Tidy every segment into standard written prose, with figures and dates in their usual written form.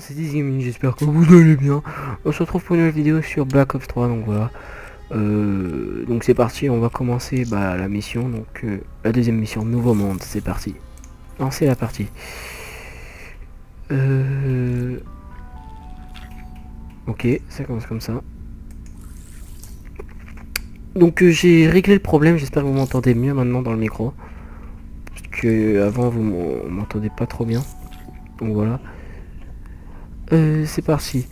c'est Dizzy, j'espère que vous allez bien. On se retrouve pour une nouvelle vidéo sur Black Ops 3, donc voilà. Donc c'est parti, on va commencer la mission, donc la deuxième mission, Nouveau Monde, c'est parti. Lancez la partie. Ok, ça commence comme ça. Donc j'ai réglé le problème, j'espère que vous m'entendez mieux maintenant dans le micro. Parce que avant vous m'entendez pas trop bien. Donc voilà. C'est parti.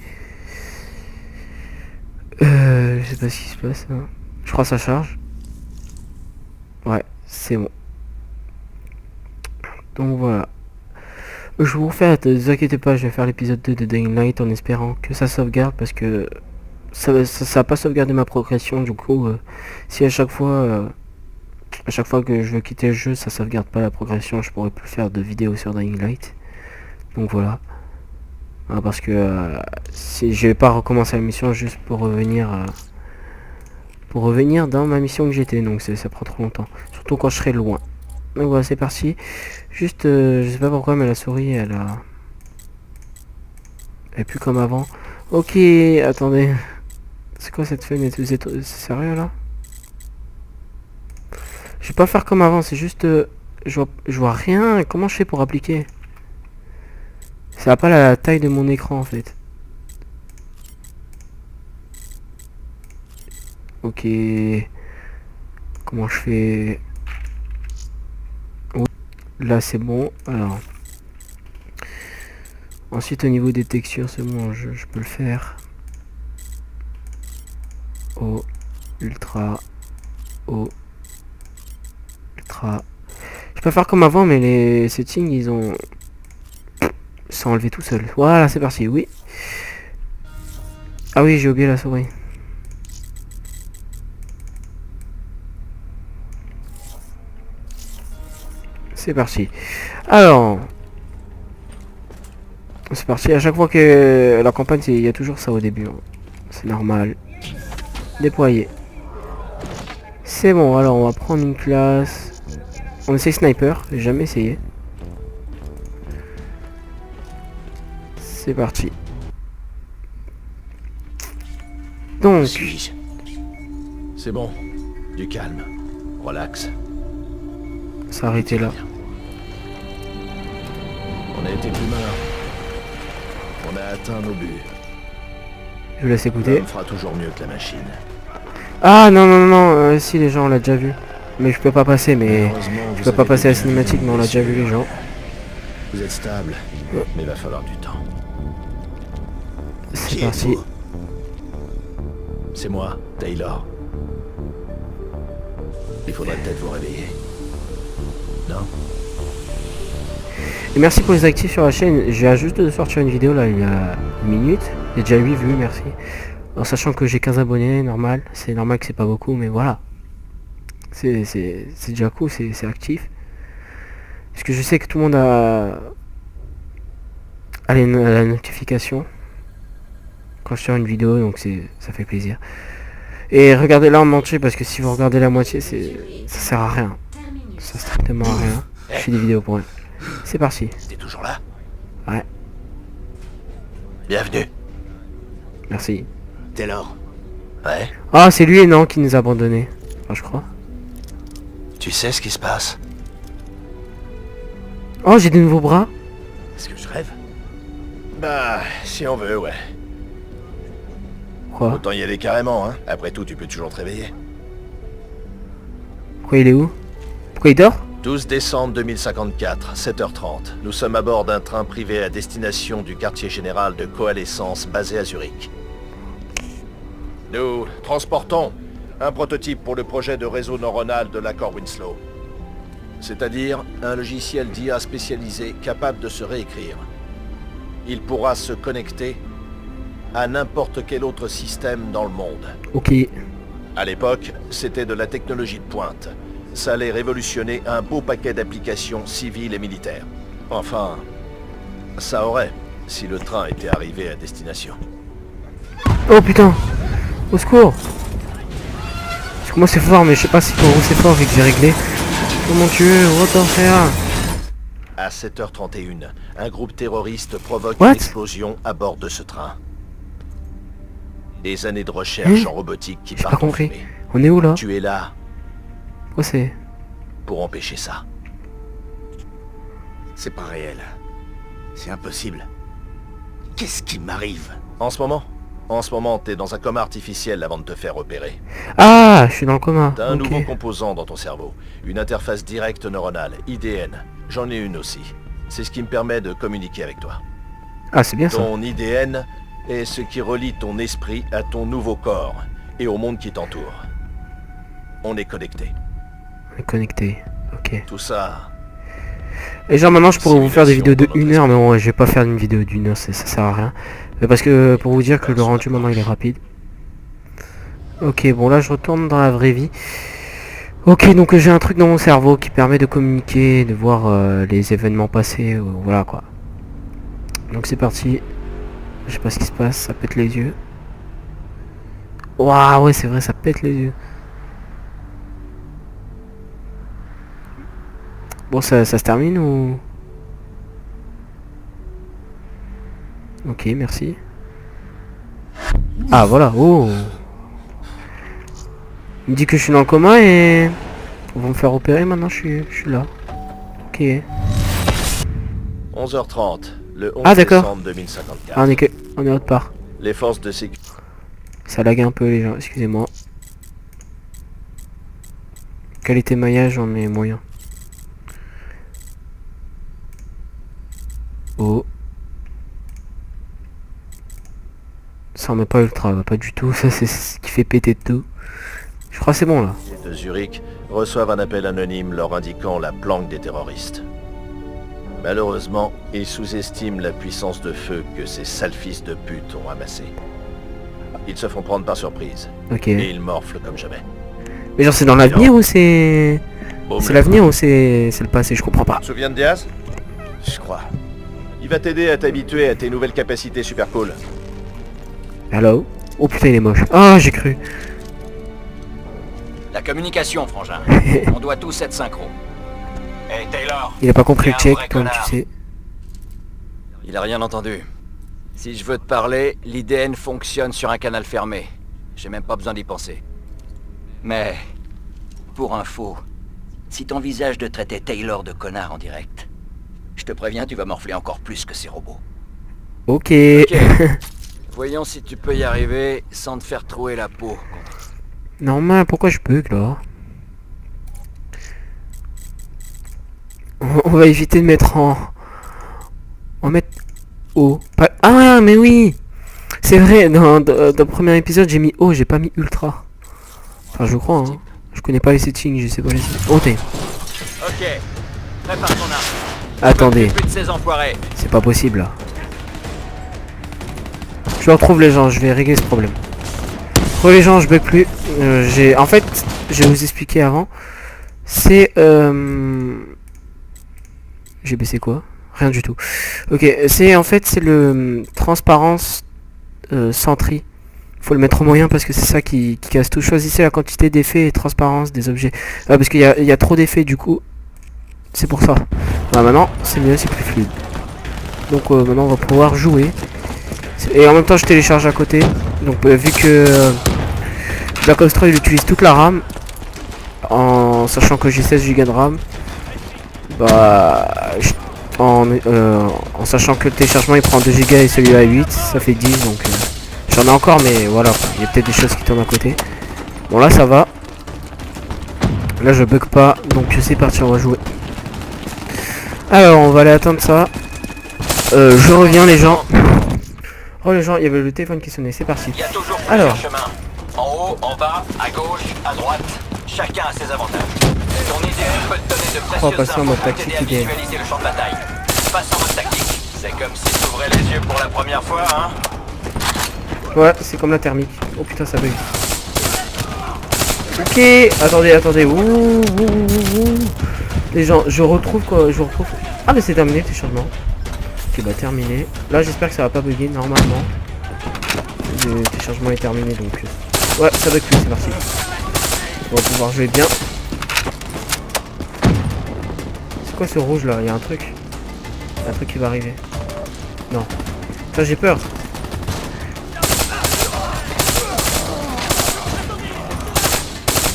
Je sais pas ce qui se passe là. Je crois que ça charge. Ouais, c'est bon. Donc voilà. Je vous refais, ne vous inquiétez pas, je vais faire l'épisode 2 de Dying Light en espérant que ça sauvegarde parce que ça a pas sauvegardé ma progression. Du coup, si à chaque fois que je veux quitter le jeu, ça sauvegarde pas la progression, je pourrais plus faire de vidéos sur Dying Light. Donc voilà. Parce que si je vais pas recommencer la mission juste pour revenir dans ma mission que j'étais, donc ça prend trop longtemps, surtout quand je serai loin. Donc voilà, c'est parti. Juste je sais pas pourquoi, mais la souris elle est plus comme avant. Ok, attendez, c'est quoi cette fenêtre? C'est sérieux là? Je vais pas faire comme avant, c'est juste je vois rien. Comment je fais pour appliquer? Ça a pas la taille de mon écran en fait. Ok. Comment je fais? Là c'est bon. Alors. Ensuite au niveau des textures c'est bon, je peux le faire. O. Ultra. O. Ultra. Je peux faire comme avant mais les settings ils sont enlevés tout seuls. Voilà, c'est parti, oui. Ah oui, j'ai oublié la souris. C'est parti. Alors, c'est parti. À chaque fois que la campagne, il y a toujours ça au début. C'est normal. Déployer. C'est bon. Alors, on va prendre une classe. On essaye sniper. J'ai jamais essayé. C'est parti. Donc. C'est bon. Du calme. Relax. S'arrêter là. On a été plus malin. On a atteint nos buts. Je vous laisse écouter. On fera toujours mieux que la machine. Ah non non non, si les gens on l'a déjà vu. Mais je peux pas passer, mais je peux pas passer à la cinématique, mais on l'a déjà vu les gens. Vous êtes stable, mais il va falloir du temps. C'est parti. C'est moi, Taylor. Il faudrait peut-être vous réveiller. Non? Et merci pour les actifs sur la chaîne. Je viens juste de sortir une vidéo là il y a une minute. J'ai déjà 8 vues, merci. En sachant que j'ai 15 abonnés, normal. C'est normal que c'est pas beaucoup, mais voilà. C'est déjà cool, c'est actif. Parce que je sais que tout le monde a la notification quand je sors une vidéo, donc ça fait plaisir. Et regardez là en entier, parce que si vous regardez la moitié, ça sert à rien. Ça sert strictement à rien. Je fais des vidéos pour eux. C'est parti. T'es toujours là? Ouais. Bienvenue. Merci. Taylor. Ouais. Ah, c'est lui, non, qui nous a abandonnés. Enfin, je crois. Tu sais ce qui se passe? Oh, j'ai des nouveaux bras. Est-ce que je rêve? Bah, si on veut, ouais. Quoi? Autant y aller carrément, hein. Après tout, tu peux toujours te réveiller. Pourquoi il est où? Pourquoi il dort? 12 décembre 2054, 7h30. Nous sommes à bord d'un train privé à destination du quartier général de coalescence basé à Zurich. Nous transportons un prototype pour le projet de réseau neuronal de l'accord Winslow. C'est-à-dire un logiciel d'IA spécialisé capable de se réécrire. Il pourra se connecter à n'importe quel autre système dans le monde. Ok. À l'époque, c'était de la technologie de pointe. Ça allait révolutionner un beau paquet d'applications civiles et militaires. Enfin, ça aurait, si le train était arrivé à destination. Oh putain! Au secours! Parce que moi c'est fort, mais je sais pas si pour vous c'est fort vu que j'ai réglé. Oh mon dieu, what the hell? À 7h31, un groupe terroriste provoque What? une explosion à bord de ce train. Des années de recherche en robotique qui J'ai pas partent en compris. fumée. On est où là? Tu es là Quoi c'est? pour empêcher ça. C'est pas réel. C'est impossible. Qu'est-ce qui m'arrive? En ce moment, t'es dans un coma artificiel avant de te faire opérer. Ah, je suis dans le coma. T'as un Ok. nouveau composant dans ton cerveau. Une interface directe neuronale, IDN. J'en ai une aussi. C'est ce qui me permet de communiquer avec toi. Ah, c'est bien ça. Ton IDN est ce qui relie ton esprit à ton nouveau corps et au monde qui t'entoure. On est connectés. On est connecté. Ok. Tout ça, Et genre maintenant je pourrais vous faire des vidéos de Simulation 1 heure, mais bon, je vais pas faire une vidéo d'une heure, ça sert à rien. Mais parce que pour vous dire que le rendu maintenant il est rapide. Ok, bon là je retourne dans la vraie vie. Ok, donc j'ai un truc dans mon cerveau qui permet de communiquer, de voir les événements passés, voilà quoi. Donc c'est parti. Je sais pas ce qui se passe, ça pète les yeux. Waouh, ouais c'est vrai, ça pète les yeux. Bon, ça se termine ou... Ok, merci. Ah, voilà, oh. Il me dit que je suis dans le coma et... Ils vont me faire opérer maintenant, je suis là. Ok. 11h30, le 11 Ah, d'accord. décembre 2054. Ah, on est autre part. Les forces de sécurité... Ça lag un peu les gens, excusez-moi. Qualité maillage, on est moyen. Oh. Ça en met pas ultra, pas du tout, ça c'est ce qui fait péter tout. Je crois que c'est bon là. de Zurich reçoivent un appel anonyme leur indiquant la planque des terroristes. Malheureusement, ils sous-estiment la puissance de feu que ces sales fils de pute ont amassée. Ils se font prendre par surprise, Ok. et ils morflent comme jamais. Mais genre c'est dans l'avenir ou c'est... Boum, C'est l'avenir ou c'est le passé, je comprends pas. Tu te souviens de Diaz? Je crois. Il va t'aider à t'habituer à tes nouvelles capacités super cool. Hello? Oh putain il est moche. Ah j'ai cru. La communication, frangin. On doit tous être synchro. Hey Taylor, Il a pas compris le T'es un check vrai comme connard. tu sais. il a rien entendu. Si je veux te parler, l'IDN fonctionne sur un canal fermé. J'ai même pas besoin d'y penser. Mais, pour info, si t'envisages de traiter Taylor de connard en direct, je te préviens, tu vas morfler encore plus que ces robots. Ok. Ok. Voyons si tu peux y arriver sans te faire trouer la peau. Normal, pourquoi je bug là? On va éviter de mettre en... On va mettre haut. Ah mais oui. C'est vrai, dans le premier épisode j'ai mis haut, j'ai pas mis ultra. Enfin je crois hein. Je connais pas les settings, je sais pas les settings. Oh t'es... Ok. Prépare ton arme. Attendez, Plus de ces enfoirés. c'est pas possible là. Je retrouve les gens, je vais régler ce problème. Pour les gens, je bug plus. En fait, je vais vous expliquer avant. C'est... J'ai baissé quoi? Rien du tout. Ok, c'est en fait c'est le transparence centré. Faut le mettre au moyen parce que c'est ça qui casse tout. Choisissez la quantité d'effets et transparence des objets. Parce qu'il y a trop d'effets du coup. C'est pour ça. Voilà, maintenant c'est mieux, c'est plus fluide. Donc maintenant on va pouvoir jouer. Et en même temps je télécharge à côté. Donc vu que Black Ops 3 il utilise toute la RAM. En sachant que j'ai 16 Go de RAM. Bah en sachant que le téléchargement il prend 2 Go et celui-là 8, ça fait 10 donc j'en ai encore mais voilà, il y a peut-être des choses qui tournent à côté. Bon là ça va. Là je bug pas, donc c'est parti, on va jouer. Alors on va aller atteindre ça. Je reviens les gens. Oh les gens, il y avait le téléphone qui sonnait, c'est parti. Il y a toujours Alors. plusieurs chemins. En haut, en bas, à gauche, à droite. Chacun a ses avantages. Ton IDN peut te donner de On va précieuses passer en infos mode pour tactique t'aider à IDN. visualiser le champ de bataille. Passe en mode tactique. C'est comme si tu ouvrais les yeux pour la première fois, hein. Ouais, c'est comme la thermique. Oh putain ça bug. Ok, attendez. Ouh. Les gens, je retrouve quoi? Ah mais c'est terminé le téléchargement. Ok bah terminé. Là j'espère que ça va pas bugger normalement. Le téléchargement est terminé donc... Ouais ça bug plus, c'est parti. On va pouvoir jouer bien. C'est quoi ce rouge là? Il y a un truc. Un truc qui va arriver. Non. Putain, j'ai peur.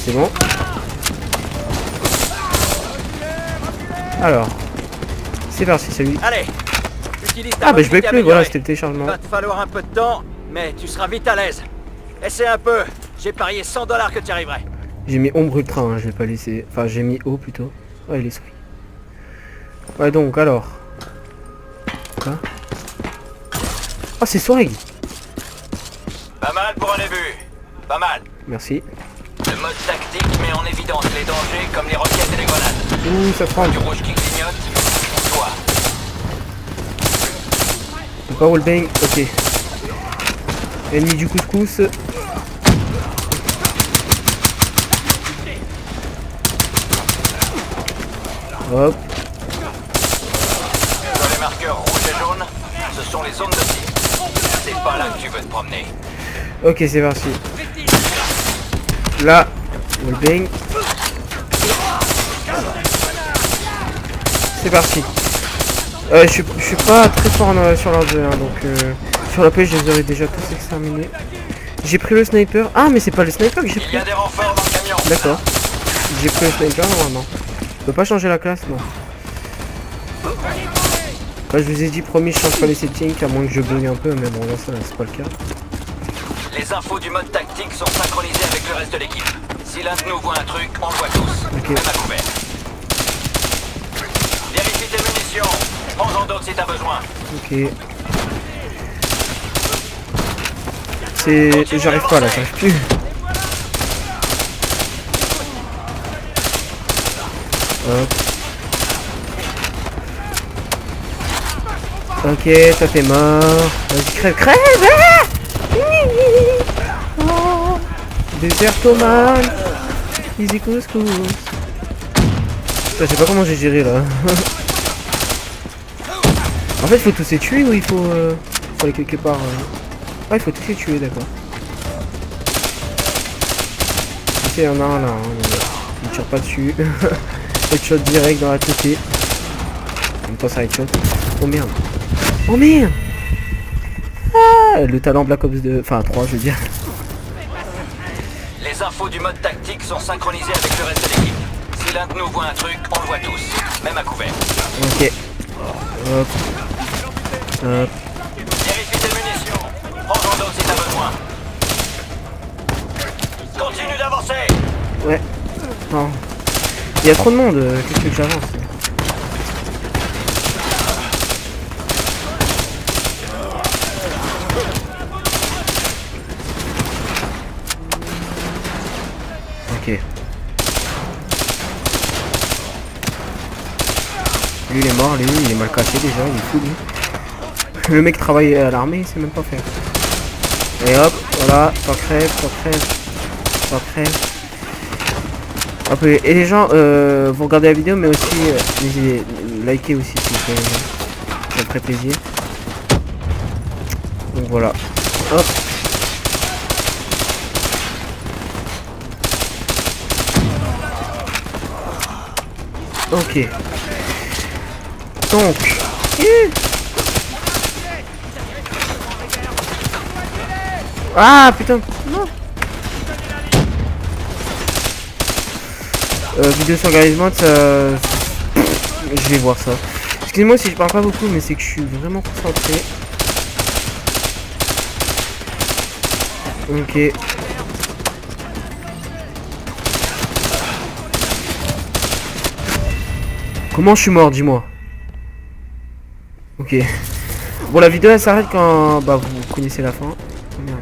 C'est bon. Alors. C'est parti, salut. Allez, utilise ta Ah bah je mobilité vais plus, voilà, améliorée. c'était le téléchargement. Il va te falloir un peu de temps, mais tu seras vite à l'aise. Essaie un peu. J'ai parié 100 $ que tu y arriverais. J'ai mis ombre ultra, hein, je vais pas laisser. Enfin, j'ai mis haut plutôt. Ouais, l'esprit. Ouais, donc, alors. Quoi? Oh, c'est swag! Pas mal pour un début. Pas mal. Merci. Le mode tactique met en évidence les dangers comme les roquettes et les grenades. Ouh, ça prend. Du rouge qui clignote, toi. Pas wallbang, ok. Ennemi du couscous. Hop. Sur les marqueurs rouges et jaunes, ce sont les zones de tir. C'est pas là que tu veux te promener. Ok, c'est parti. Là, wallbang. C'est parti. Je suis pas très fort sur leur jeu, hein, donc sur la paix je les aurais déjà tous exterminés. J'ai pris le sniper. Ah mais c'est pas le sniper que j'ai Il pris. y a des renforts dans le camion. D'accord. J'ai pris le sniper normalement. Je peux pas changer la classe, non. Là, je vous ai dit promis je change pas les settings à moins que je bug un peu, mais bon là ça c'est pas le cas. Les infos du mode tactique sont synchronisées avec le reste de l'équipe. Si l'un de nous voit un truc, on le voit tous. Ok. Même à couvert. Vérifie tes munitions. Prends-en d'autres si t'as besoin. Ok. C'est... J'arrive pas là, j'arrive plus. Hop. Ok, ça fait mort. Vas-y, crève, crève ah oh. Désertoman. Easy couscous. Je sais pas comment j'ai géré là. En fait, il faut tous les tuer ou il faut aller quelque part Ouais, il faut tous les tuer, d'accord. Ok, il y en a un là. Hein. Il tire pas dessus. Headshot direct dans la tête. En même temps, ça headshot. Oh merde. Oh merde. Ah, le talent Black Ops 2. Enfin, 3, je veux dire. Les infos du mode tactique sont synchronisées avec le reste de l'équipe. Si l'un de nous voit un truc, on le voit tous. Même à couvert. Ok. Hop. Hop. Vérifie tes munitions. Prends-en d'autres si t'as besoin. Continue d'avancer. Ouais. Non. Il y a trop de monde. Qu'est-ce que j'avance? Ok. Lui il est mort, lui il est mal caché déjà, il est fou lui. Le mec travaille à l'armée, il sait même pas faire. Et hop, voilà, ça crève, ça crève, ça crève. Hop, et les gens, vous regardez la vidéo, mais aussi, likez aussi si vous plaît, ça me ferait plaisir. Donc voilà, hop. Ok. Donc. Ah putain. Non. Vidéo sur Garry's Mod, ça... Je vais voir ça. Excusez-moi si je parle pas beaucoup, mais c'est que je suis vraiment concentré. Ok. Comment je suis mort, dis-moi. Ok. Bon, la vidéo elle s'arrête quand... Bah, vous connaissez la fin. Merde.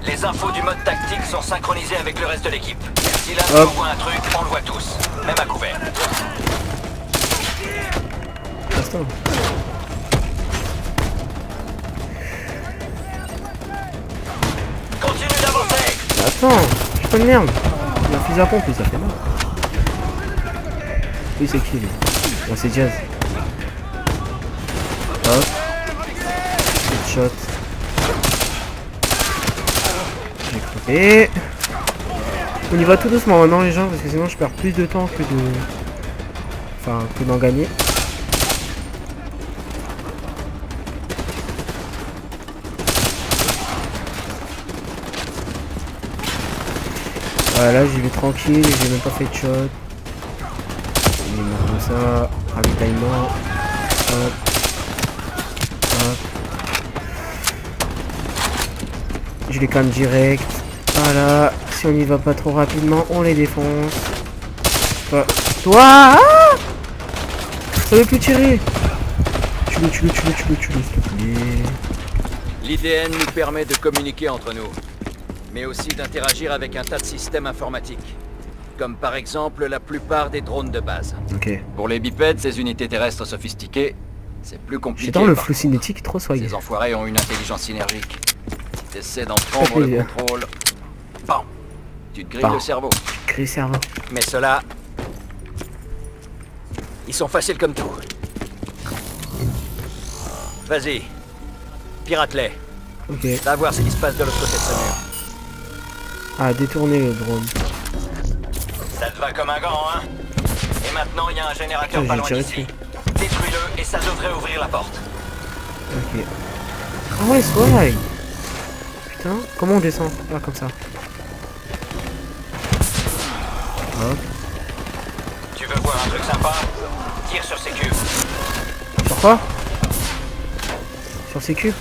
Les infos du mode tactique sont synchronisées avec le reste de l'équipe. Si l'un de nous voit un truc, on le voit tous. Même à couvert. Instant. Continue d'avancer. Attends, je suis pas de merde. Il a un fusil à pompe, ça fait mal. Oui, c'est qui lui? Bon, c'est Jazz. Hop. Headshot. J'ai crevé. On y va tout doucement maintenant les gens, parce que sinon je perds plus de temps que de... Enfin, que d'en gagner. Voilà, j'y vais tranquille, j'ai même pas fait de shot. Il est comme ça, ravitaillement. Hop. Hop. Je les calme direct. Voilà, si on y va pas trop rapidement, on les défonce. Toi, ah, ça veut plus tirer. Tue-le, s'il te plaît. L'IDN nous permet de communiquer entre nous, mais aussi d'interagir avec un tas de systèmes informatiques, comme par exemple la plupart des drones de base. Ok. Pour les bipèdes, ces unités terrestres sophistiquées, c'est plus compliqué. J'adore le par flou contre. cinétique, trop soigné. Ces enfoirés ont une intelligence synergique. Si t'essaies d'en prendre le plaisir. contrôle, bam, tu te grilles Bam. le cerveau. Gris cerveau. Mais ceux-là, ils sont faciles comme tout. Vas-y, pirate-les. Ok. Va voir ce qui se passe de l'autre côté de ce mur. Ah, détourner le drone. Ça te va comme un gant, hein? Et maintenant, il y a un générateur Putain, pas j'ai loin tiré d'ici. Détruis-le et ça devrait ouvrir la porte. Ok. Ah ouais, swag. Putain, comment on descend? Ah, comme ça. Hop. Tu veux voir un truc sympa? Tire sur ces cubes. Sur quoi? Sur ces cubes?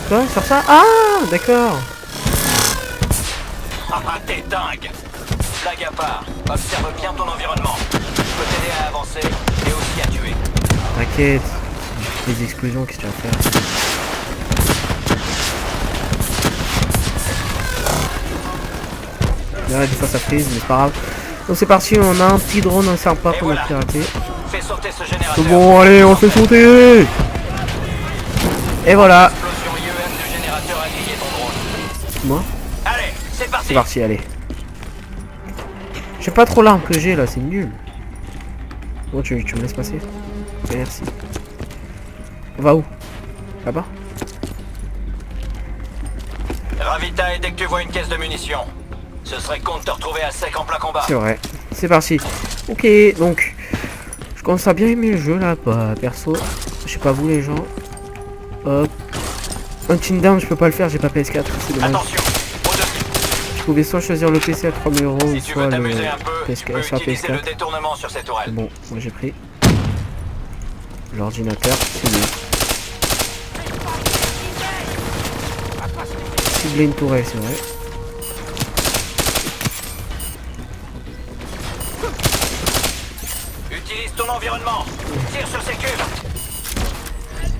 Quoi? Sur ça? Ah, d'accord. Ah, t'es dingue! Blague à part, observe bien ton environnement. Je peux t'aider à avancer et aussi à tuer. T'inquiète. Les explosions, qu'est-ce que tu vas faire? Là, des fois ça frise, mais c'est pas grave. Donc c'est parti, on a un petit drone sympa Et qu'on a voilà. piraté. Fais sauter ce C'est générateur. bon, allez, on fait sauter. Et voilà. L'explosion IEM du générateur a grillé ton drone. Moi, Allez, c'est parti! c'est parti, allez. Je sais pas trop l'arme que j'ai là, c'est nul. Bon, tu me laisses passer? Merci. On va où? Là-bas? Ravitaille dès que tu vois une caisse de munitions. Ce serait con de te retrouver à sec en plein combat. C'est vrai. C'est parti. Ok, donc je commence à bien aimer le jeu là, bah, perso. Je sais pas vous les gens. Hop. Un team down, je peux pas le faire, j'ai pas PS4, c'est dommage. Attention, au-dessus. Je pouvais soit choisir le PC à 3000 €, Si ou tu soit veux le t'amuser un peu, tu peux PS4, soit utiliser le PS4. détournement sur ces tourelles. Bon, moi j'ai pris l'ordinateur, c'est mieux. Cibler une tourelle, c'est vrai. Utilise ton environnement. Tire sur ces cubes.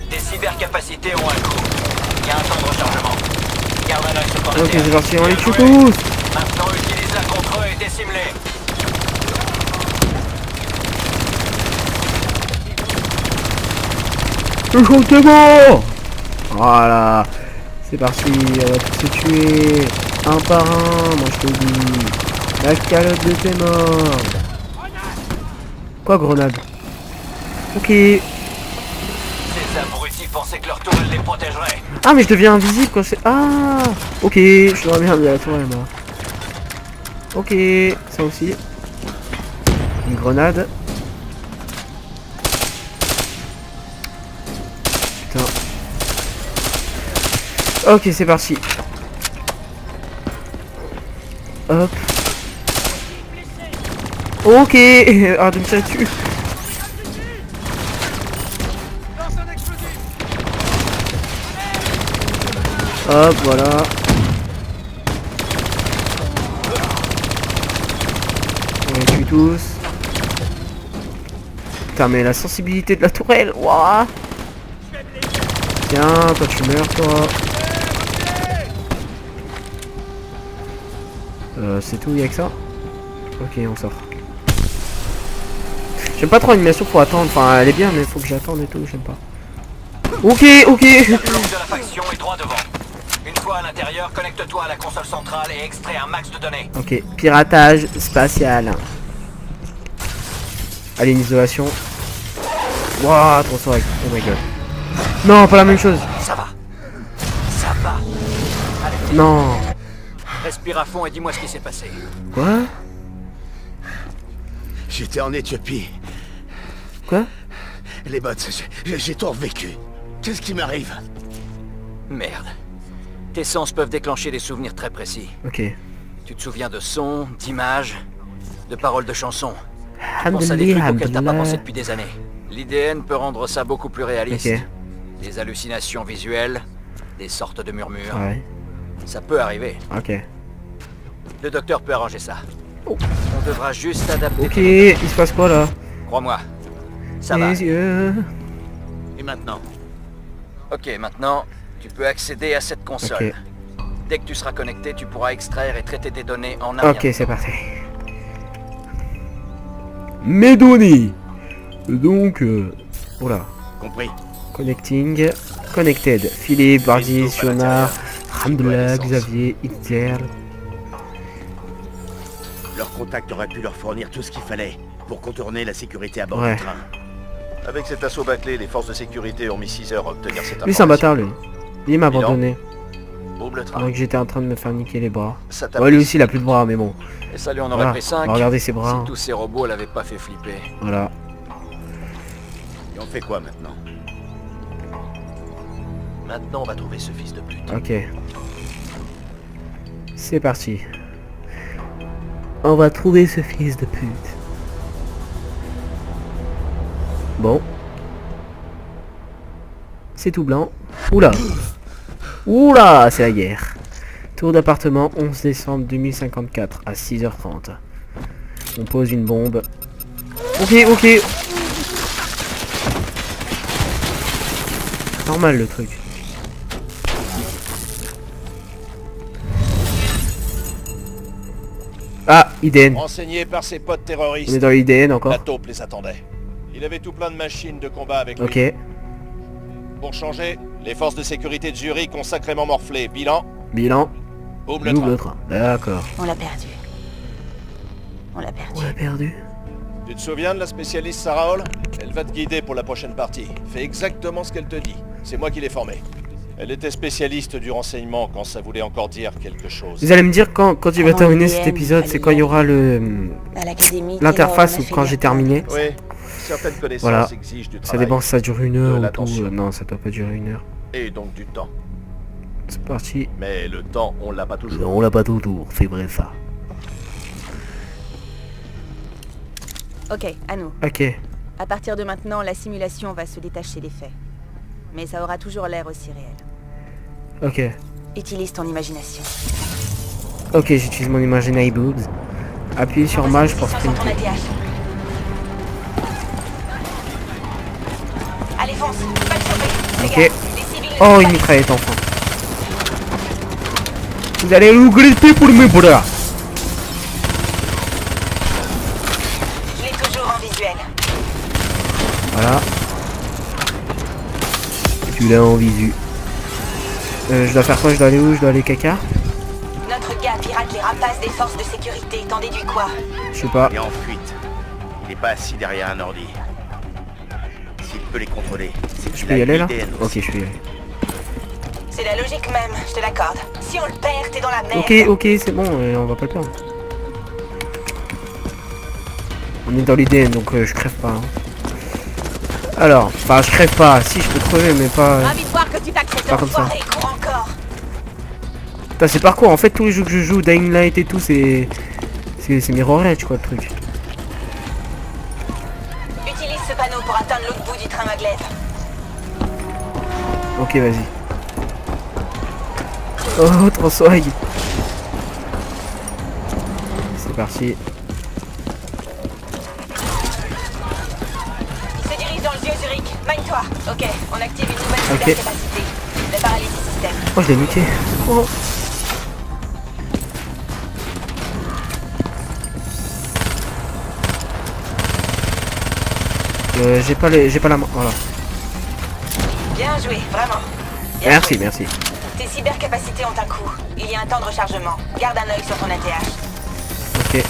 Tes cybercapacités ont un coût. Il y a un temps de rechargement. Garde un œil sur ton Ok, intérieur. c'est parti, on les tue Bien joué. tous. Maintenant, utilise-la contre eux et décime-les. Le chantement. Voilà. C'est parti, on va tous se tuer. Un par un, moi je te dis. La calotte de tes morts. Quoi, grenade? Ok. Ces abrutis pensaient que leur tourelle les protégerait. Ah, mais je deviens invisible quand c'est... Ah. Ok, je suis bien de la tourelle, moi. Ok, ça aussi. Une grenade. Putain. Ok, c'est parti. Hop. Ok. Arrête de me tirer dessus. Hop, voilà. On les tue tous. Putain, mais la sensibilité de la tourelle. Ouah. Tiens, toi tu meurs, toi. C'est tout, y'a que ça? Ok, on sort. J'aime pas trop l'animation, faut attendre. Enfin, elle est bien, mais faut que j'attende et tout, j'aime pas. Ok, ok. Le bloc de la faction est droit devant. Une fois à l'intérieur, connecte-toi à la console centrale et extrais un max de données. Ok, piratage spatial. Allez, une isolation. Wouah, trop swag. Oh my god. Non, pas la même chose. Ça va. Ça va. Allez, Non. respire à fond et dis-moi ce qui s'est passé. Quoi? J'étais en Éthiopie. Quoi? Les bots, j'ai tout revécu. Qu'est-ce qui m'arrive? Merde. Tes sens peuvent déclencher des souvenirs très précis. Ok. Tu te souviens de sons, d'images, de paroles de chansons. Tu penses à des Alhamdulillah, trucs auxquels t'as pas pensé alhamdulillah. depuis des années. L'IDN peut rendre ça beaucoup plus réaliste. Ok. Des hallucinations visuelles, des sortes de murmures. Ouais, Ça peut arriver. ok. Le docteur peut arranger ça. Oh. On devra juste adapter. Ok, il se passe quoi là? Crois-moi. Ça va. Les yeux. Et maintenant? Ok, maintenant, tu peux accéder à cette console. Ok. Dès que tu seras connecté, tu pourras extraire et traiter des données en un rien. Ok, c'est parti. Mes données. Donc, oula. Compris. Connecting. Connected. Philippe, Bardi, Christophe à Sionard, l'intérieur. Alhamdulillah, L'essence. Xavier, Itzel. Leur contact aurait pu leur fournir tout ce qu'il fallait pour contourner la sécurité à bord Ouais. du train. Avec cet assaut bâclé, les forces de sécurité ont mis 6 heures à obtenir cette information. Lui, c'est un bâtard, lui. Il m'a abandonné. Boum le train. Donc j'étais en train de me faire niquer les bras. Ça t'a Ouais, lui pris aussi, il a plus de bras, mais bon. Et ça lui en aurait Voilà. pris 5. Regardez ses bras. Si tous ces robots l'avaient pas fait flipper. Voilà. Et on fait quoi maintenant? Maintenant, on va trouver ce fils de pute. Ok. C'est parti. On va trouver ce fils de pute. Bon. C'est tout blanc. Oula. Oula, c'est la guerre. Tour d'appartement, 11 décembre 2054 à 6h30. On pose une bombe. Ok, ok. Normal le truc. Ah, IDN. Renseigné par ses potes On terroristes, est dans l'IDN encore. la taupe les attendait. Il avait tout plein de machines de combat avec Ok. lui. Pour changer, les forces de sécurité de Zurich ont sacrément morflé. Bilan, Bilan. boum le Double train. train. D'accord. On l'a perdu. On l'a perdu. On l'a perdu. Tu te souviens de la spécialiste Sarah Hall? Elle va te guider pour la prochaine partie. Fais exactement ce qu'elle te dit. C'est moi qui l'ai formée. Elle était spécialiste du renseignement quand ça voulait encore dire quelque chose. Vous allez me dire quand il va Avant terminer l'IDN, cet épisode, il c'est quand il y aura le À l'académie. l'interface Taylor, ou on a quand fait j'ai des terminé. reports. Oui, certaines connaissances Voilà. exigent du Ça travail. dépend si ça dure une heure ou tout. l'attention. Non, ça doit pas durer une heure. Et donc du temps. C'est parti. Mais le temps, on l'a pas toujours. On l'a pas toujours, c'est vrai ça. Ok, à nous. Ok. À partir de maintenant, la simulation va se détacher des faits. Mais ça aura toujours l'air aussi réel. Ok. Utilise ton imagination. Ok, j'utilise mon Imaginary Boobs. Appuyez sur Maj pour Position sur ton sprinter. ATH. Allez, fonce. Pas de choper. Ok. Regarde, des civils ne Oh, sont une pas mitraillette enfin. Vous allez regretter pour mes bras. Je l'ai toujours en visuel. Voilà. Tu l'as en visu. Je dois faire quoi? Je dois aller où? Je dois aller caca? Notre gars pirate les rapaces des forces de sécurité. T'en déduis quoi? Je sais pas. Il est en fuite. Il n'est pas assis derrière un ordi. S'il peut les contrôler, c'est Je qu'il peux a y aller là? l'IDN Ok, aussi. je peux y aller. C'est la logique même, je te l'accorde. Si on le perd, t'es dans la merde. Ok, ok, c'est bon, on va pas le perdre. On est dans l'IDN, donc je crève pas. Hein. Alors, enfin, je crève pas. Si, je peux crever, mais pas... Ravi de voir que tu t'acceptes Pas comme ça. et cours encore. Putain, c'est parcours. En fait, tous les jeux que je joue, Dying Light et tout, c'est Mirror Edge, quoi, le truc. Utilise ce panneau pour atteindre l'autre bout du train maglev. Ok, vas-y. Oh, trop swag. C'est parti. Il se dirige dans le vieux Zurich. Mine-toi. Ok, on active une nouvelle Ok. capacité. La paralysie système. Oh, je l'ai niqué. Oh. J'ai pas la main. Voilà. Bien joué, vraiment. Bien Merci, joué. merci. Tes cybercapacités ont un coût. Il y a un temps de rechargement. Garde un œil sur ton ATH. Ok.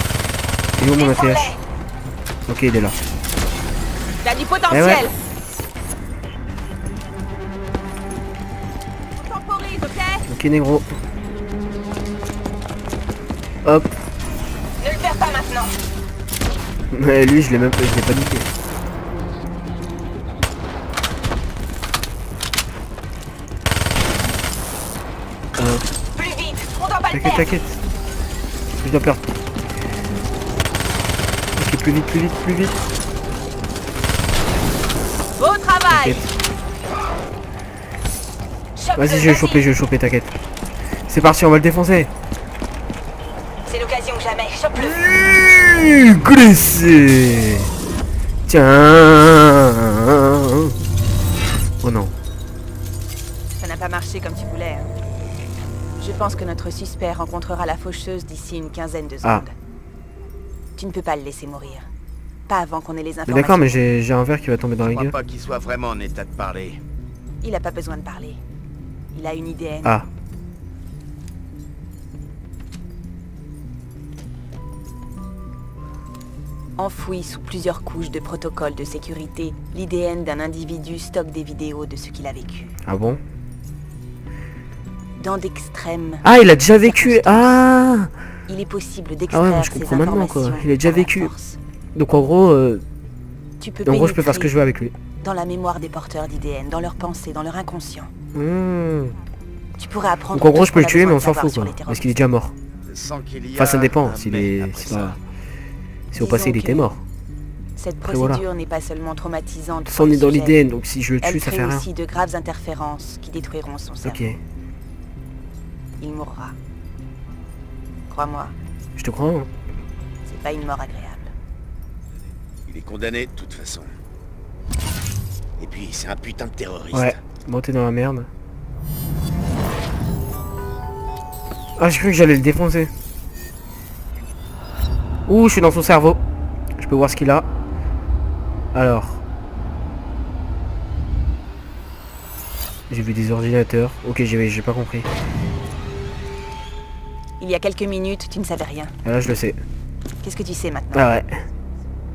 Il est où mon ATH? Défends-les. Ok, il est là. T'as du Eh potentiel. ouais. Temporise, ok? Ok, négro. Hop. Ne le perds pas maintenant. Mais lui, je l'ai pas niqué. Plus vite, on doit pas le T'inquiète, perdre. t'inquiète. Je dois perdre. Ok, plus vite, plus vite, plus vite. Beau travail. Vas-y, je vais le choper, t'inquiète. C'est parti, on va le défoncer. C'est l'occasion que jamais. Chope-le. Glissé. Tiens. Oh non. Ça n'a pas marché comme tu voulais. Hein. Je pense que notre suspect rencontrera la faucheuse d'ici une quinzaine de secondes. Tu ne peux pas le laisser mourir. Pas avant qu'on ait les informations. D'accord, mais j'ai un verre qui va tomber dans la Je crois gueule. pas qu'il soit vraiment en état de parler. Il a pas besoin de parler. Il a une IDN. Ah. Enfoui sous plusieurs couches de protocoles de sécurité, l'IDN d'un individu stocke des vidéos de ce qu'il a vécu. Ah bon? Dans d'extrêmes... Ah, il a déjà vécu. Ah. Il est possible Ah ouais, d'extraire moi, je ces comprends maintenant, quoi. informations Il a déjà par la vécu. force. Donc en gros, Tu peux je peux faire ce que pénétrer je veux avec lui. dans la mémoire des porteurs d'IDN, dans leurs pensées, dans leur inconscient. Hmm. Tu pourrais apprendre... Donc en gros, tout je ce peux le qu'on a tuer, mais besoin on de s'en savoir fout, sur quoi. les Parce qu'il est déjà mort. Sans qu'il y Enfin, ça a dépend. un S'il mais est... après Si, ça. si au passé il Disons était que- mort. Cette Après, voilà. procédure n'est pas seulement traumatisante Ça, pour on le est dans sujet, l'IDN, donc si je le tue, elle ça crée fait rien. aussi de graves interférences qui détruiront son cerveau. Ok. Il mourra. Crois-moi, Je te crois, hein. c'est pas une mort agréable. Il est condamné de toute façon. Et puis, c'est un putain de terroriste. Ouais. Bon, t'es dans la merde. Ah, j'ai cru que j'allais le défoncer. Ouh, je suis dans son cerveau. Je peux voir ce qu'il a. Alors. J'ai vu des ordinateurs. Ok, j'ai pas compris. Il y a quelques minutes, tu ne savais rien. Ah, là, je le sais. Qu'est-ce que tu sais maintenant? Ah ouais.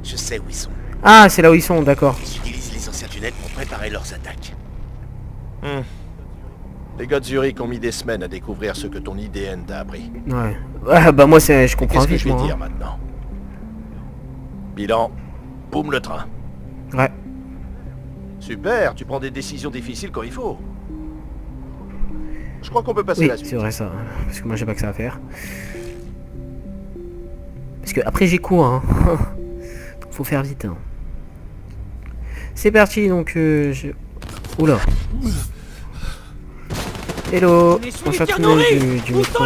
Je sais où ils sont. Ah, c'est là où ils sont, d'accord. Ils utilisent les anciens tunnels pour préparer leurs attaques. Les gars de Zurich ont mis des semaines à découvrir ce que ton IDN t'a appris. Ouais. Ouais, bah moi, je comprends Qu'est-ce que vite, je vais moi. dire maintenant? Bilan, boum le train. Hein. Ouais. Super, tu prends des décisions difficiles quand il faut. Je crois qu'on peut passer Oui, à la suite. c'est vrai ça. Parce que moi, j'ai pas que ça à faire. Parce que après, j'ai cours, hein. Donc, faut faire vite, hein. C'est parti, donc Oula. Hello. On chatouille du micro.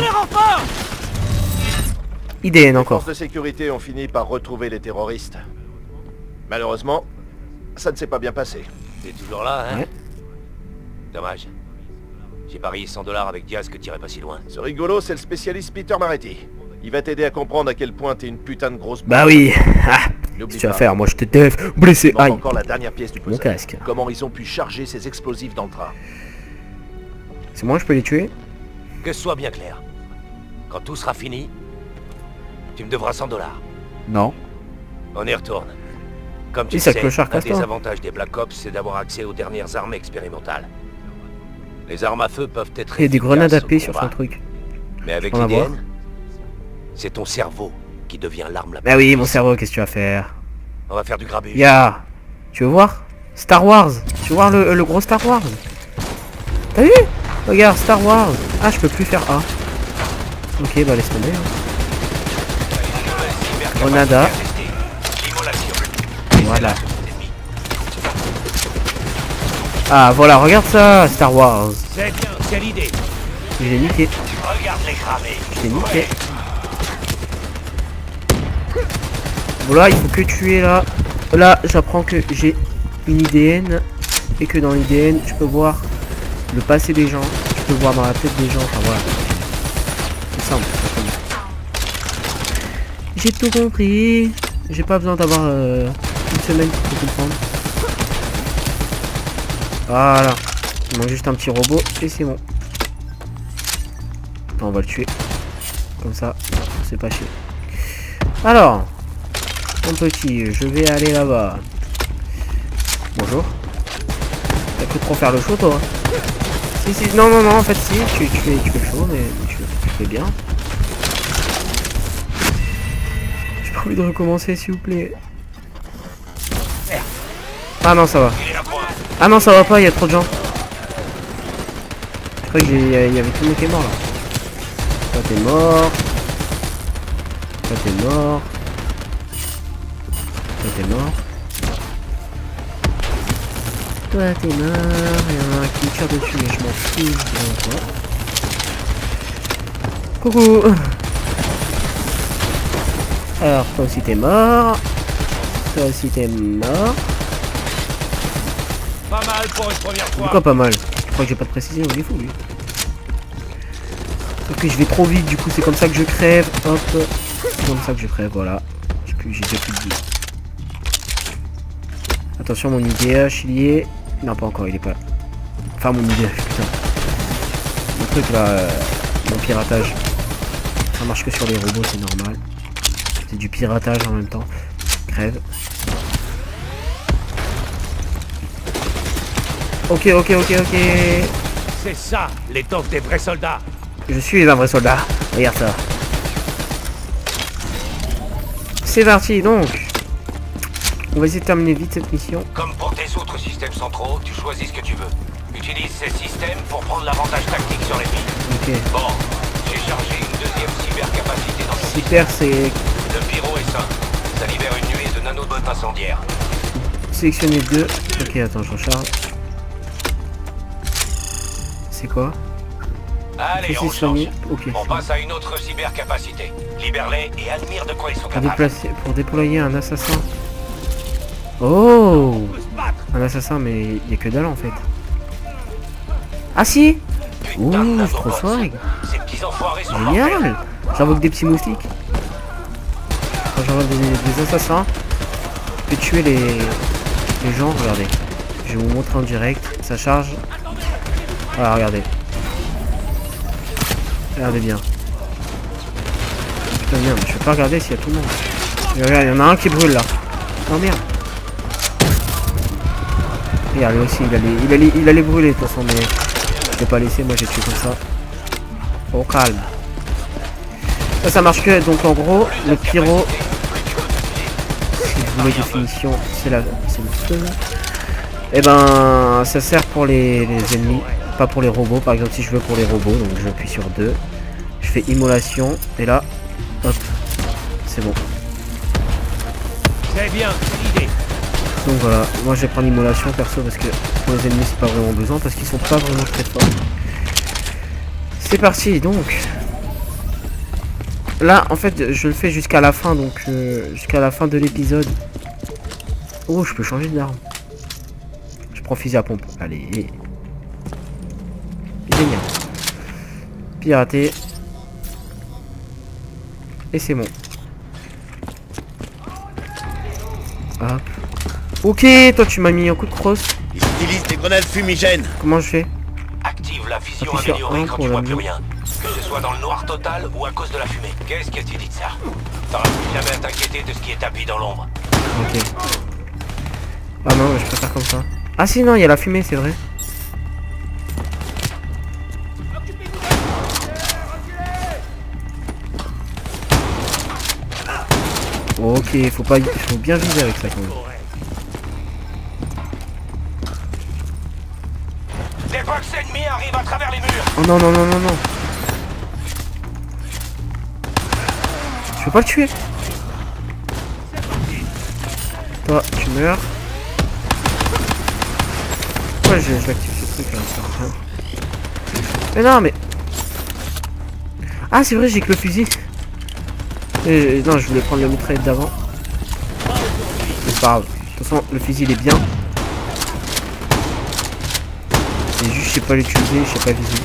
IDN Les encore. forces de sécurité ont fini par retrouver les terroristes. Malheureusement, ça ne s'est pas bien passé. T'es toujours là, hein? Ouais. Dommage. J'ai parié 100 $ avec Diaz que t'irais pas si loin. Ce rigolo, c'est le spécialiste Peter Maretti. Il va t'aider à comprendre à quel point t'es une putain de grosse... Bah oui. Ah. N'oublie Qu'est-ce que tu vas pas, faire? Moi, je te def. Blessé. il manque Aïe. encore la dernière pièce du Mon puzzle. casque. Comment ils ont pu charger ces explosifs dans le train. C'est moi, je peux les tuer? Que ce soit bien clair. Quand tout sera fini, tu me devras 100 $. Non. On y retourne. Comme tu Et le ça sais, clochard, un casse-toi. des avantages des Black Ops, c'est d'avoir accès aux dernières armes expérimentales. Les armes à feu peuvent être Il y a des grenades efficaces AP au sur combat, son truc. mais avec Faut en avoir. l'IDN, c'est ton cerveau qui devient l'arme la plus Bah oui, mon puissante. cerveau, qu'est-ce que tu vas faire? On va faire du grabuge. Ya. Tu veux voir? Star Wars. Tu veux voir le gros Star Wars? T'as vu? Regarde, Star Wars. Ah, je peux plus faire A. Ok, bah laisse tomber. Hein. Grenada. Voilà. Ah, voilà, regarde ça, Star Wars. C'est bien, c'est l'idée. J'ai niqué. Regarde les cramer. J'ai niqué. Voilà, il faut que tuer là. Là, j'apprends que j'ai une IDN. Et que dans l'IDN, je peux voir le passé des gens. Je peux voir dans la tête des gens. Enfin voilà. C'est simple. J'ai tout compris. J'ai pas besoin d'avoir une semaine pour comprendre. Voilà. Il manque juste un petit robot et c'est bon. On va le tuer. Comme ça, c'est pas chier. Alors, mon petit, je vais aller là-bas. Bonjour. T'as que trop faire le show, toi. Si, non, en fait, si, tu fais le show, mais tu fais bien. J'ai pas envie de recommencer, s'il vous plaît. Ah non, ça va. Ah non, ça va pas, il y a trop de gens. Je crois qu'il y avait tout le monde qui est mort là. Toi, t'es mort. Toi t'es mort. Toi t'es mort. Toi t'es mort. Il y en a un qui me tire dessus mais je m'en fous. Coucou. Alors toi aussi t'es mort. Toi aussi t'es mort. Pas mal pour une première fois. Pourquoi pas mal? Je crois que j'ai pas de précision, il est fou lui. Ok, je vais trop vite, du coup c'est comme ça que je crève. Hop. C'est comme ça que je crève, voilà. J'ai déjà plus de vie. Attention, mon IDH il y est. Non, pas encore, il est pas là. Enfin, mon IDH, putain. Mon truc là, mon piratage. Ça marche que sur les robots, c'est normal. C'est du piratage en même temps. Crève. Ok. C'est ça, l'étoffe des vrais soldats. Je suis un vrai soldat. Regarde ça. C'est parti donc. On va essayer de terminer vite cette mission. Comme pour tes autres systèmes centraux, tu choisis ce que tu veux. Utilise ces systèmes pour prendre l'avantage tactique sur les villes. Ok. Bon, j'ai chargé une deuxième cybercapacité dans ton système. Super, c'est Le pyro est sain. Ça libère une nuée de nanobots incendiaires. sélectionner 2. Ok, attends, je recharge. C'est quoi? Allez, on change. soigner. Ok. On passe à une autre cybercapacité. Libère-les et admire de quoi ils sont capables. Pour déployer un assassin. Oh, On peut se battre. un assassin, mais il n'y a que dalle en fait. Ah si. Ouh, Putain, c'est trop swag. Ces petits enfoirés sont mortels. Génial. J'invoque des petits moustiques. Quand j'invoque des assassins, je peux tuer les gens. Regardez. Je vais vous montrer en direct. Ça charge. Voilà, regardez. Regardez bien. Putain, merde, je vais pas regarder s'il y a tout le monde. Et regarde, il y en a un qui brûle là. Oh merde. Regarde, lui aussi, il allait brûler de toute façon, mais je vais pas laisser, moi j'ai tué comme ça. Au calme. Ça marche que, donc en gros, le pyro, si vous voulez définition, c'est le feu. Et ben, ça sert pour les ennemis, pas pour les robots. Par exemple, si je veux pour les robots, donc j'appuie sur 2, je fais immolation, et là, hop, c'est bon. C'est bien, c'est l'idée. Donc voilà, moi je vais prendre immolation perso parce que pour les ennemis c'est pas vraiment besoin parce qu'ils sont pas vraiment très forts. C'est parti donc. Là en fait je le fais jusqu'à la fin donc jusqu'à la fin de l'épisode. Oh, je peux changer d'arme. Je prends fusil à pompe. Allez. Génial. Pirater. Et c'est bon. Hop. Ok, toi tu m'as mis un coup de crosse. Ils utilisent des grenades fumigènes. Comment je fais? Active la vision Appuie sur améliorée 1 quand pour tu vois la plus nuit. rien. Que ce soit dans le noir total ou à cause de la fumée. Qu'est-ce que tu dis de ça? T'auras plus jamais à t'inquiéter de ce qui est tapis dans l'ombre. Ok. Ah non, je préfère comme ça. Ah si, non, il y a la fumée, c'est vrai. Ok, faut bien viser avec ça quand même. Des box ennemis arrivent à travers les murs. Oh non. Je peux pas le tuer. Toi, tu meurs. Pourquoi je l'active ce truc là, ça sert à rien. Mais non, mais... Ah, c'est vrai, j'ai que le fusil. Non, je voulais prendre le mitraillette d'avant. C'est pas grave. De toute façon, le fusil il est bien. C'est juste, je sais pas l'utiliser, je sais pas viser.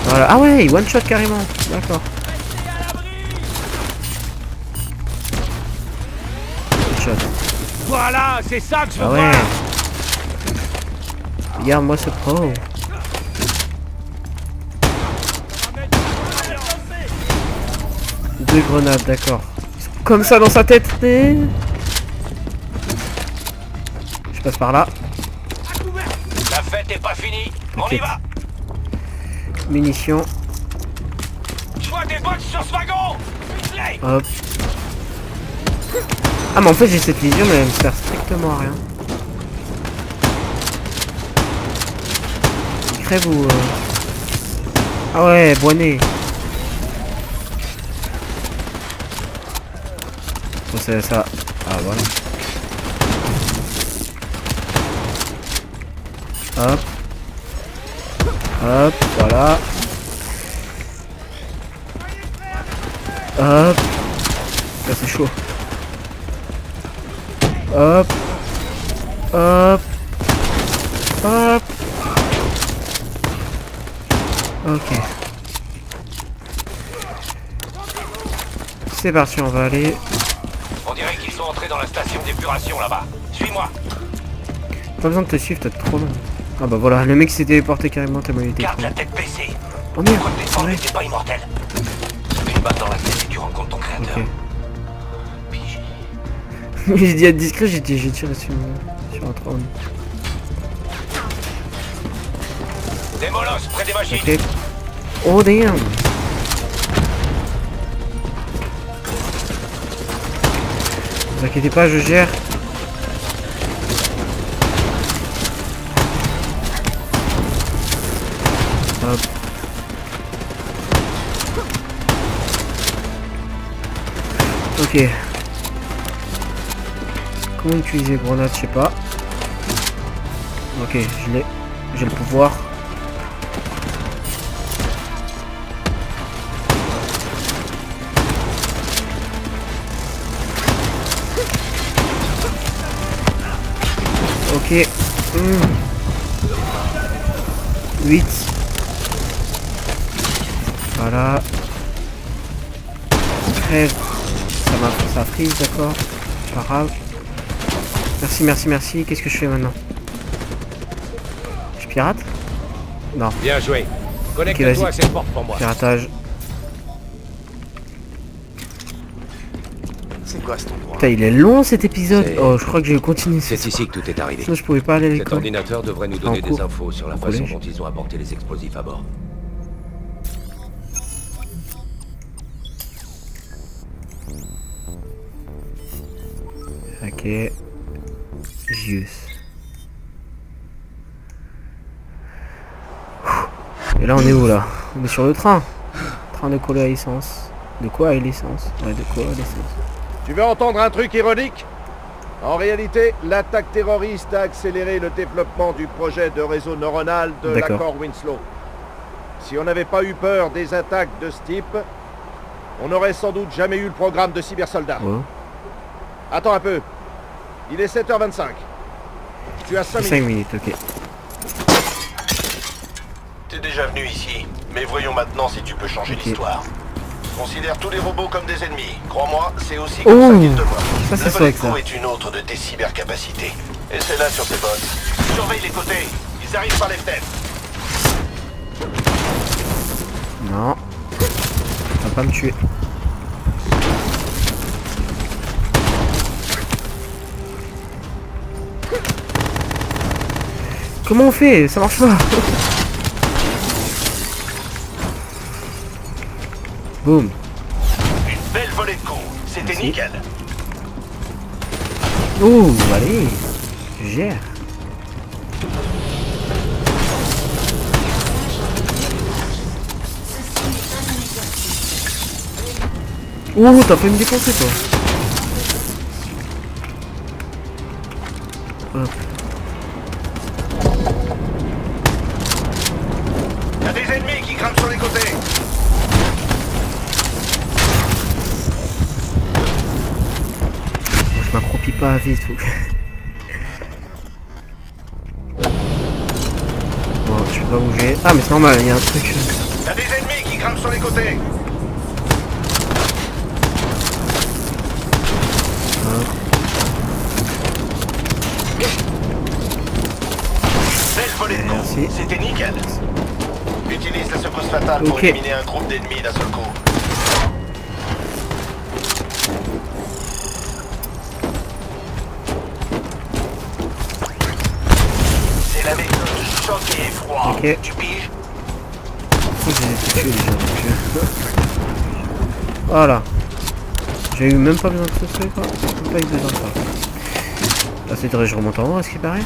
Voilà. Ah ouais, one shot carrément. D'accord. One shot. Voilà, c'est ça que je veux Ah ouais. voir. Regarde-moi ce pro. Deux grenades, d'accord. Ils sont comme ça dans sa tête. Je passe par là. La fête est pas finie. On y T'inquiète. va. Munitions. Je vois des box sur ce wagon. Play. Hop. Ah mais en fait j'ai cette vision mais elle me sert strictement à rien. Il crève ou... Ah ouais, bonnet. Bon, c'est ça. Ah voilà. Hop. Hop, voilà. Hop. Là c'est chaud. Hop. Hop. Hop. Ok. C'est parti, on va aller. On dirait qu'ils sont entrés dans la station d'épuration là-bas. Suis-moi. Pas besoin de te suivre, t'es trop long. Ah bah voilà, le mec s'est téléporté carrément tellement il était Garde trop la long. tête baissée. Oh merde, Crois que les c'est formes vrai. n'étaient pas immortelles. Une balle dans la tête et tu rencontres ton créateur. Ok. Pige. J'ai dit être discret, j'ai tiré sur un trône. Des molosses près des machines. Ok. Oh damn. Ne vous inquiétez pas, je gère. Hop. Ok. Comment utiliser grenade, je sais pas. Ok, je l'ai. J'ai le pouvoir. Ok. 8. Voilà. Crève. Ça frise, d'accord. Pas grave. Merci, merci, merci. Qu'est-ce que je fais maintenant? Je pirate? Non. Bien joué. Ok, Connecte-toi vas-y. à cette porte pour moi. Piratage. C'est quoi cet endroit? Putain, il est long cet épisode. C'est- Oh, je crois que je vais continuer. C'est ici que tout est arrivé. Sinon, je pouvais pas aller à Cet l'école. ordinateur devrait nous donner En des cours. infos sur la Au façon collège. dont ils ont apporté les explosifs à bord. Ok. Juste. Et là, on est où là? On est sur le train. Train de coller à essence. De quoi à l'essence? Ouais, de quoi à l'essence. Tu veux entendre un truc ironique? En réalité, l'attaque terroriste a accéléré le développement du projet de réseau neuronal de D'accord. l'accord Winslow. Si on n'avait pas eu peur des attaques de ce type, on n'aurait sans doute jamais eu le programme de cybersoldats. Ouais. Attends un peu. Il est 7h25. Tu as 5 5 minutes. minutes, ok. T'es déjà venu ici, mais voyons maintenant si tu peux changer Ok. l'histoire. Considère tous les robots comme des ennemis. Crois-moi, c'est aussi Oh, comme ça qu'ils te voient. ça, c'est La swag, ça. Volco est une autre de tes cybercapacités. Et c'est là sur tes bottes. Surveille les côtés. Ils arrivent par les fenêtres. Non. Ça va pas me tuer. Comment on fait? Ça marche pas. Boum. Une belle volée de coups. C'était Merci. nickel. Ouh, allez. Je gère. Ouh, t'as fait me défoncer toi. Hop. Y a des ennemis qui grimpent sur les côtés. Je m'accroupis pas vite. Faut que... Bon, je peux pas bouger. Ah, mais c'est normal, il y a un truc. Y a des ennemis qui grimpent sur les côtés. Belle volée de coups. Merci. C'était nickel. Utilise la secousse fatale pour Ok. éliminer un groupe d'ennemis d'un seul coup. C'est la méthode choc et effroi. Ok. Tu piges? Je les ai tous tués déjà. Donc, voilà. J'ai eu même pas besoin de ce truc, quoi. Même pas eu besoin de ça. Là, c'est vrai, je remonte en haut, à ce qui paraît.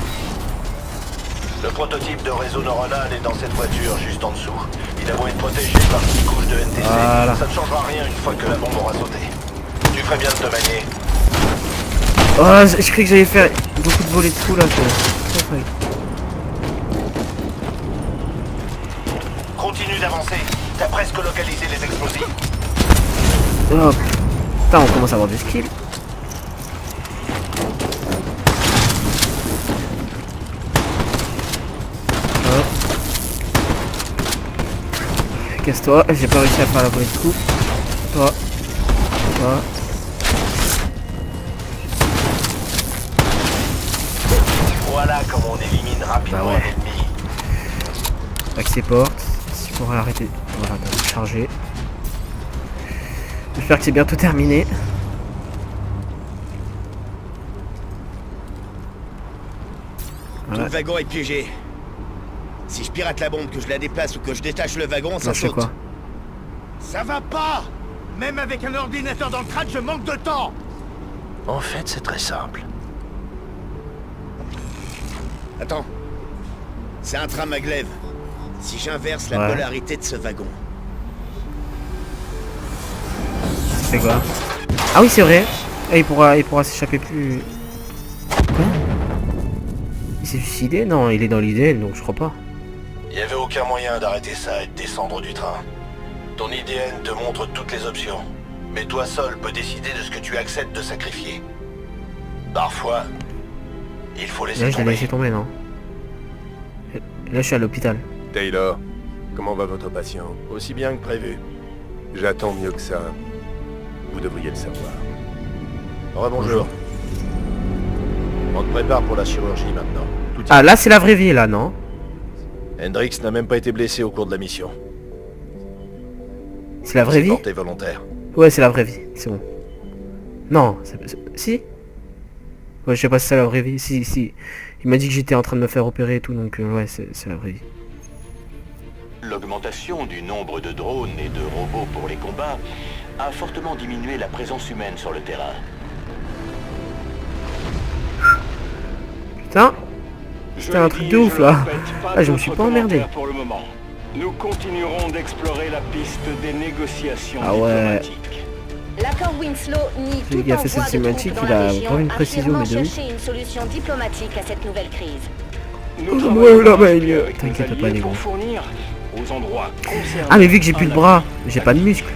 Le prototype de réseau neuronal est dans cette voiture, juste en dessous. Il a beau être protégé par une couche de NTC, Voilà. ça ne changera rien une fois que la bombe aura sauté. Tu ferais bien de te manier. Oh, je croyais que j'allais faire beaucoup de volets de fou là. C'est trop Continue d'avancer. T'as presque localisé les explosifs. Oh putain, on commence à avoir des skills. Oh. Casse-toi, j'ai pas réussi à faire la volée de coup. Toi. Toi. Voilà comment on élimine rapidement Bah ouais. un ennemi. Accès porte. Si on pourrait arrêter. Voilà, de charger. J'espère que c'est bientôt terminé. Tout le wagon est piégé. Si je pirate la bombe, que je la déplace ou que je détache le wagon, ça Non, je sais saute. quoi. Ça va pas. Même avec un ordinateur dans le crâne, je manque de temps. En fait, c'est très simple. Attends. C'est un train maglev. Si j'inverse la Ouais. polarité de ce wagon. C'est quoi? Ah oui, c'est vrai. Et il pourra s'échapper plus. Quoi? Il s'est suicidé? Non, il est dans l'idée, donc je crois pas. Il n'y avait aucun moyen d'arrêter ça et de descendre du train. Ton IDN te montre toutes les options. Mais toi seul peux décider de ce que tu acceptes de sacrifier. Parfois, il faut laisser Là, je l'ai tomber. laissé tomber, non? Et là, je suis à l'hôpital. Taylor, comment va votre patient? Aussi bien que prévu. J'attends mieux que ça. Vous devriez le savoir. Rebonjour. On te prépare pour la chirurgie maintenant. Tout Ah, là, c'est la vraie vie, là, non? Hendrix n'a même pas été blessé au cours de la mission. C'est la vraie vie? Porté volontaire. Ouais, c'est la vraie vie, c'est bon. Non, si? Ouais, je sais pas si c'est la vraie vie. Si, si. Il m'a dit que j'étais en train de me faire opérer et tout, donc ouais, c'est la vraie vie. L'augmentation du nombre de drones et de robots pour les combats a fortement diminué la présence humaine sur le terrain. Putain! C'était un truc de ouf, là. Ah, je me suis pas emmerdé. Pour le moment. Nous continuerons d'explorer la piste des négociations Ah ouais. diplomatiques. L'accord Winslow nie Celui tout qui a fait envoi cette de troupes cinématique, dans il la a région, vraiment une précision, mais affirmant de ouf. chercher une solution diplomatique à cette nouvelle crise. Nous Ouais, travaillons là, avec bah, nos t'inquiète alliés pas, les pour gros. fournir aux endroits concernés Ah, mais vu que j'ai plus de un bras, appui. j'ai pas de muscles.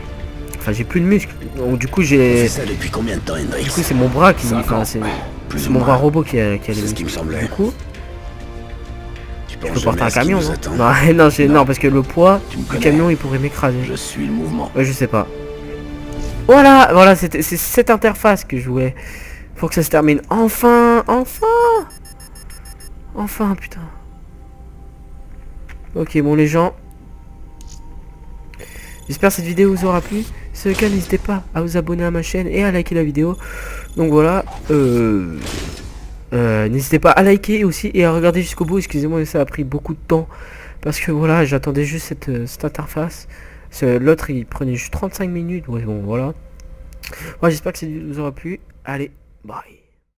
Enfin, j'ai plus de muscles. Donc, du coup, j'ai. C'est ça depuis combien de temps, Hendrix? Du coup, c'est mon bras qui. 5 Enfin, ans. c'est Plus c'est ou mon moins. bras robot qui a les C'est ce qui me muscles. semblait. Du coup, Tu je penses peux porter jamais un à ce qui camion, nous non? attend. Non, non, non, parce que le poids Tu me du connais. camion, il pourrait m'écraser. Je suis le mouvement. Ouais, je sais pas. Voilà, voilà, c'est cette interface que je voulais. Faut que ça se termine. Enfin, enfin, enfin, putain. Ok, bon les gens. J'espère que cette vidéo vous aura plu. Si c'est le cas, n'hésitez pas à vous abonner à ma chaîne et à liker la vidéo. Donc voilà. N'hésitez pas à liker aussi et à regarder jusqu'au bout. Excusez-moi, mais ça a pris beaucoup de temps. Parce que voilà, j'attendais juste cette interface. L'autre il prenait juste 35 minutes. Ouais, bon voilà. Moi j'espère que cette vidéo vous aura plu. Allez, bye.